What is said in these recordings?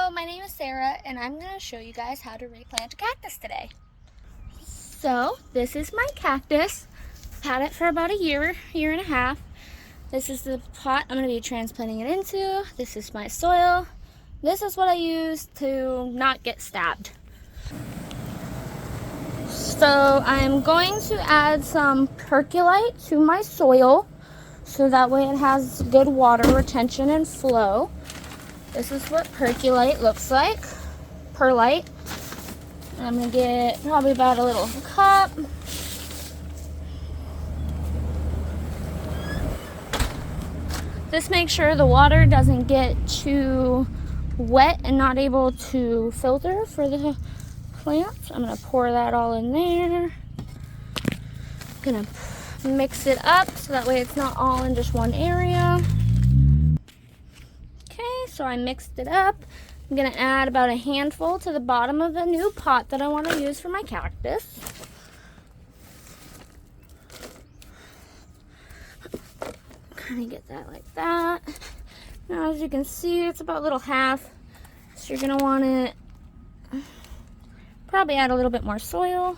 Hello, my name is Sarah, and I'm going to show you guys how to replant a cactus today. So, this is my cactus. I've had it for about a year and a half. This is the pot I'm going to be transplanting it into. This is my soil. This is what I use to not get stabbed. So, I'm going to add some percolite to my soil, so that way it has good water retention and flow. This is what percolite looks like, perlite. And I'm gonna get probably about a little cup. This makes sure the water doesn't get too wet and not able to filter for the plants. I'm gonna pour that all in there. I'm gonna mix it up so that way it's not all in just one area. So I mixed it up. I'm gonna add about a handful to the bottom of the new pot that I want to use for my cactus. Kind of get that like that. Now as you can see, it's about a little half. So you're gonna want to probably add a little bit more soil.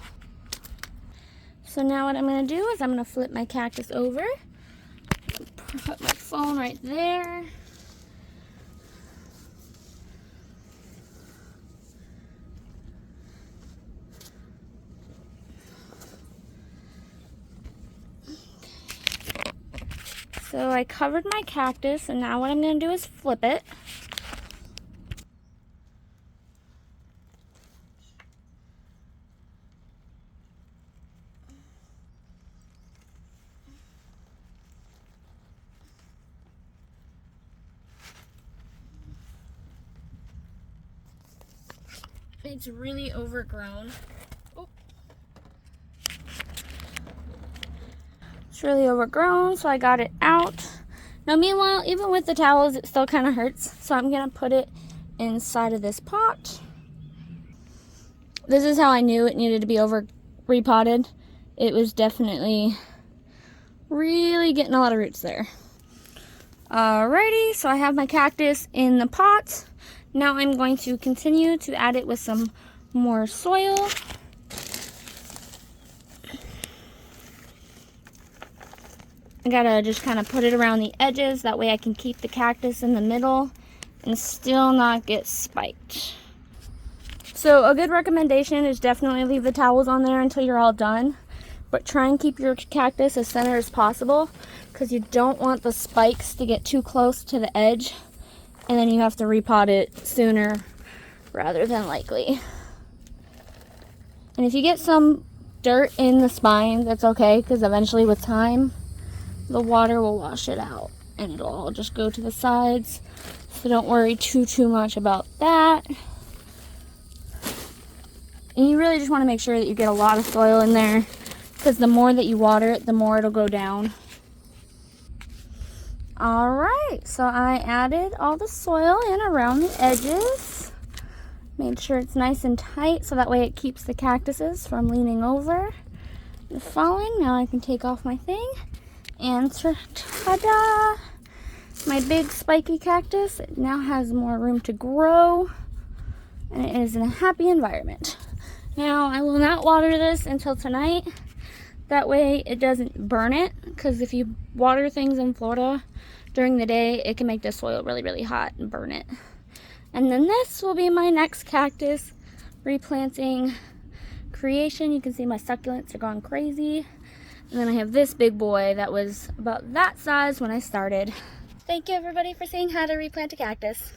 So now what I'm gonna do is I'm gonna flip my cactus over. Put my phone right there. So I covered my cactus, and now what I'm going to do is flip it. It's really overgrown. It's really overgrown, so I got it out. Now meanwhile, even with the towels, it still kind of hurts, so I'm gonna put it inside of this pot. This is how I knew it needed to be repotted. It was definitely really getting a lot of roots there. Alrighty, so I have my cactus in the pot. Now I'm going to continue to add it with some more soil. I gotta just kind of put it around the edges, that way I can keep the cactus in the middle and still not get spiked. So a good recommendation is definitely leave the towels on there until you're all done, but try and keep your cactus as center as possible, because you don't want the spikes to get too close to the edge, and then you have to repot it sooner rather than likely. And if you get some dirt in the spine, that's okay, because eventually with time, the water will wash it out and it'll all just go to the sides. So don't worry too much about that. And you really just want to make sure that you get a lot of soil in there, because the more that you water it, the more it'll go down. Alright, so I added all the soil in around the edges. Made sure it's nice and tight so that way it keeps the cactuses from leaning over and falling. Now I can take off my thing. And ta-da! My big spiky cactus, it now has more room to grow, and it is in a happy environment. Now I will not water this until tonight. That way it doesn't burn it, because if you water things in Florida during the day, it can make the soil really hot and burn it. And then this will be my next cactus replanting creation. You can see my succulents are going crazy. And then I have this big boy that was about that size when I started. Thank you everybody for seeing how to replant a cactus.